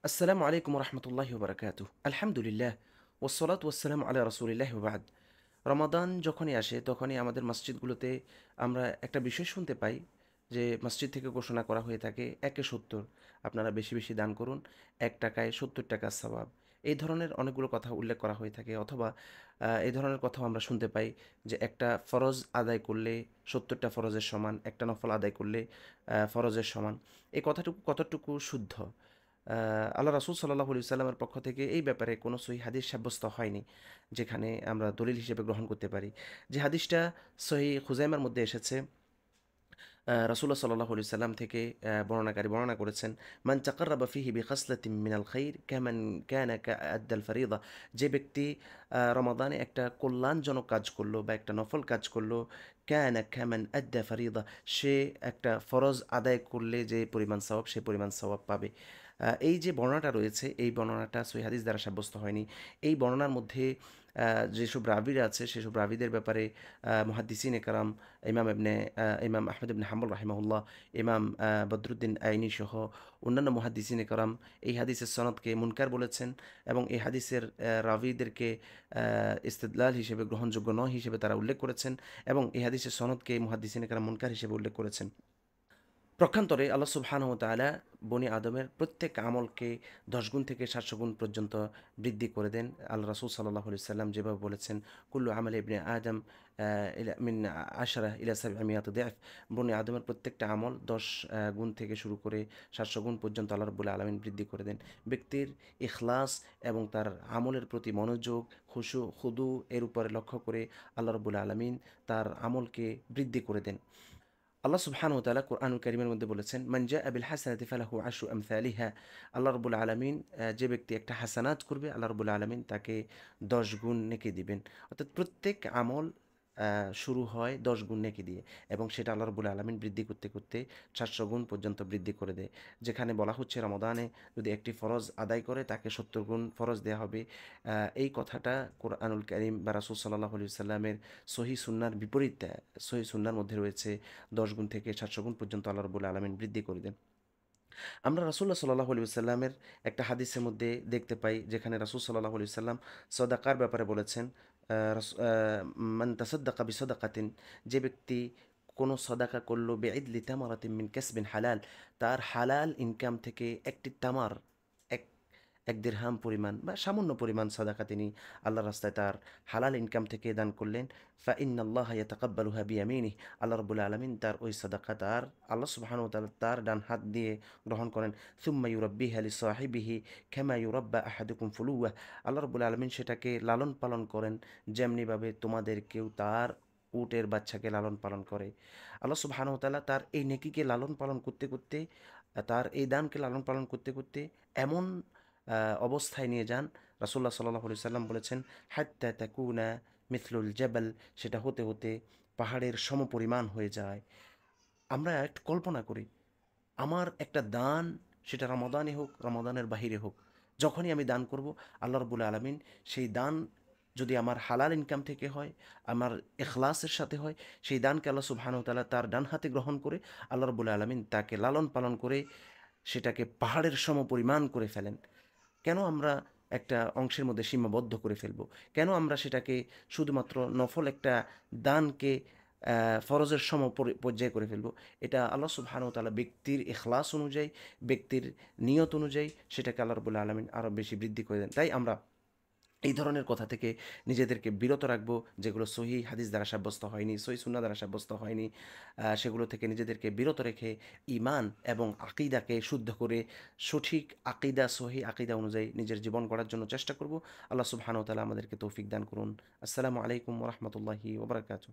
আসসালামু আলাইকুম রহমতুল্লাহি ওবরাকাতুহ। আলহামদুলিল্লাহ ওয়াসসালাত ওয়াসসালামু আলা রাসূলিল্লাহ ওয়া বা'দ। রমাদান যখনই আসে তখনই আমাদের মসজিদগুলোতে আমরা একটা বিষয় শুনতে পাই যে মসজিদ থেকে ঘোষণা করা হয়ে থাকে একে ৭০, আপনারা বেশি বেশি দান করুন, ১ টাকায় ৭০ টাকা সওয়াব। এই ধরনের অনেকগুলো কথা উল্লেখ করা হয়ে থাকে, অথবা এই ধরনের কথাও আমরা শুনতে পাই যে একটা ফরজ আদায় করলে ৭০টা ফরজের সমান, একটা নফল আদায় করলে ফরজের সমান। এই কথাটুকু কতটুকু শুদ্ধ? আল্লাহ রাসূল সাল্লাল্লাহু আলাইহি ওয়াসাল্লামের পক্ষ থেকে এই ব্যাপারে কোনো সহিহ হাদিস সাব্যস্ত হয়নি, যেখানে আমরা দলিল হিসেবে গ্রহণ করতে পারি। যে হাদিসটা সহিহ খুজাইমার মধ্যে এসেছে, রাসূলুল্লাহ সাল্লাল্লাহু আলাইহি সাল্লাম থেকে বর্ণনাকারী বর্ণনা করেছেন, মান তাকাররাবা ফিহি বিখাসলাতিন মিনাল খাইর কামান কানা কাআদ্দাল ফারিদা। যে ব্যক্তি রমাদানে একটা কল্যাণজনক কাজ করলো বা একটা নফল কাজ করলো, কানা কামান আদ্দা ফারিদা, সে একটা ফরজ আদায় করলে যে পরিমাণ সওয়াব সে পরিমাণ সওয়াব পাবে। এই যে বর্ণনাটা রয়েছে, এই বর্ণনাটা সহিহ হাদিস দ্বারা সাব্যস্ত হয়নি। এই বর্ণনার মধ্যে যেসব রাবীরা আছে সেসব রাবীদের ব্যাপারে মুহাদ্দিসিনে কেরাম, ইমাম আহমদ ইবনে হাম্বল রাহিমাহুল্লাহ, ইমাম বদরুদ্দিন আইনি সহ অন্যান্য মুহাদ্দিসিনে কেরাম এই হাদিসের সনদকে মুনকার বলেছেন, এবং এই হাদিসের রাবীদেরকে ইস্তিদলাল হিসেবে, গ্রহণযোগ্য নয় হিসেবে তারা উল্লেখ করেছেন, এবং এই হাদিসের সনদকে মুহাদ্দিসিনে কেরাম মুনকার হিসেবে উল্লেখ করেছেন। পক্ষান্তরে আল্লাহ সুবহানাহু ওয়া তাআলা বনি আদমের প্রত্যেক আমলকে ১০ গুণ থেকে ৭০০ গুণ পর্যন্ত বৃদ্ধি করে দেন। আল্লাহ রাসূল সাল্লাল্লাহু আলাইহি ওয়াসাল্লাম যেভাবে বলেছেন, কুল্লু আমালি ইবনে আদম ইলা মিন ১০ ইলা ৭০০ দিআফ। বনি আদমের প্রত্যেকটা আমল ১০ গুণ থেকে শুরু করে ৭০০ গুণ পর্যন্ত আল্লাহ রাব্বুল আলামিন বৃদ্ধি করে দেন। ব্যক্তির ইখলাস এবং তার আমলের প্রতি মনোযোগ, খুশু, খুদু এর উপরে লক্ষ্য করে আল্লাহ রাব্বুল আলামিন তার আমলকে বৃদ্ধি করে দেন। আল্লাহ সুবহানাহু ওয়া তাআলা কুরআনুল কারীমের মধ্যে বলেছেন, মান জাআ বিল হাসানাতি ফালাহু আশরু আমসালিহা। আল্লাহ রাব্বুল আলামিন যে ব্যক্তি একটা হাসানাত করবে, আল্লাহ রাব্বুল আলামিন তাকে ১০ গুণ নেকি দিবেন। অর্থাৎ প্রত্যেক আমল শুরু হয় ১০ গুণ নেকি দিয়ে, এবং সেটা আল্লাহ রাব্বুল আলামিন বৃদ্ধি করতে করতে ৭০০ গুণ পর্যন্ত বৃদ্ধি করে দেয়। যেখানে বলা হচ্ছে রমাদানে যদি একটি ফরজ আদায় করে তাকে ৭০ গুণ ফরজ দেয়া হবে। এই কথাটা কুরআনুল কারীম বা রাসূল সাল্লাল্লাহু আলাইহি ওয়াসাল্লামের সহিহ সুন্নাহর বিপরীত। সহিহ সুন্নাহর মধ্যে রয়েছে ১০ গুণ থেকে ৭০০ গুণ পর্যন্ত আল্লাহ রাব্বুল আলামিন বৃদ্ধি করে দেন। আমরা রাসূলুল্লাহ সাল্লাল্লাহু আলাইহি ওয়াসাল্লামের একটা হাদিসের মধ্যে দেখতে পাই, যেখানে রাসূল সাল্লাল্লাহু আলাইহি ওয়াসাল্লাম সদাকার ব্যাপারে বলেছেন, আ রাস আ মান তাসাদ্দাকা বিসাদাকাতিন, যে ব্যক্তি কোনো সদাকা করলো বিইদলি তামারাতিন মিন কাসবিন হালাল, তার হালাল ইনকাম থেকে একটি তামার, এক এক দিরহাম পরিমাণ বা সামান্য পরিমাণ সাদাকা তিনি আল্লাহর রাস্তায় তার হালাল ইনকাম থেকে দান করলেন, ফা ইন্নাল্লাহা ইয়াতাকাব্বালুহা বিয়ামিনিহি। আল্লাহ রাব্বুল আলামিন তার ওই সাদাকা তার আল্লাহ সুবহানাহু ওয়া তাআলা তার ডান হাত দিয়ে গ্রহণ করেন। সুম্মা ইউরাব্বিহা লিসাহিবিহি কামা ইউরাব্বা আহাদুকুম ফুলুওয়াহ। আল্লাহ রাব্বুল আলামিন সেটাকে লালন পালন করেন যেমনিভাবে তোমাদের কেউ তার উটের বাচ্চাকে লালন পালন করে। আল্লাহ সুবহানাহু ওয়া তাআলা তার এই নেকিকে লালন পালন করতে করতে, তার এই দানকে লালন পালন করতে করতে এমন আ অবস্থায় নিয়ে যান, রাসূলুল্লাহ সাল্লাল্লাহু আলাইহি ওয়াসাল্লাম বলেছেন, হাত্তা তাকুনা মিথলুল জাবাল, সেটা হতে হতে পাহাড়ের সমপরিমাণ হয়ে যায়। আমরা একটু কল্পনা করি, আমার একটা দান, সেটা রমাদানে হোক, রমাদানের বাহিরে হোক, যখনই আমি দান করব, আল্লাহ রাব্বুল আলামিন সেই দান যদি আমার হালাল ইনকাম থেকে হয়, আমার ইখলাসের সাথে হয়, সেই দানকে আল্লাহ সুবহানাহু ওয়া তাআলা তার ডান হাতে গ্রহণ করে আল্লাহ রাব্বুল আলামিন তাকে লালন পালন করে সেটাকে পাহাড়ের সমপরিমাণ করে ফেলেন। কেন আমরা একটা অংশের মধ্যে সীমাবদ্ধ করে ফেলব? কেন আমরা সেটাকে শুধুমাত্র নফল একটা দানকে ফরজের পর্যায়ে করে ফেলব? এটা আল্লাহ সুবহানাহু ওয়া তাআলা ব্যক্তির ইখলাস অনুযায়ী, ব্যক্তির নিয়ত অনুযায়ী সেটাকে আল্লাহ রাব্বুল আলামিন আরও বেশি বৃদ্ধি করে দেন। তাই আমরা এই ধরনের কথা থেকে নিজেদেরকে বিরত রাখবো, যেগুলো সহিহ হাদিস দ্বারা সাব্যস্ত হয়নি, সহিহ সুন্নাহ দ্বারা সাব্যস্ত হয়নি। সেগুলো থেকে নিজেদেরকে বিরত রেখে ঈমান এবং আকীদাকে শুদ্ধ করে সঠিক আকীদা, সহিহ আকীদা অনুযায়ী নিজের জীবন গড়ার জন্য চেষ্টা করব। আল্লাহ সুবহানাহু ওয়া তাআলা আমাদেরকে তৌফিক দান করুন। আসসালামু আলাইকুম ওয়া রাহমাতুল্লাহি ওয়া বারাকাতুহু।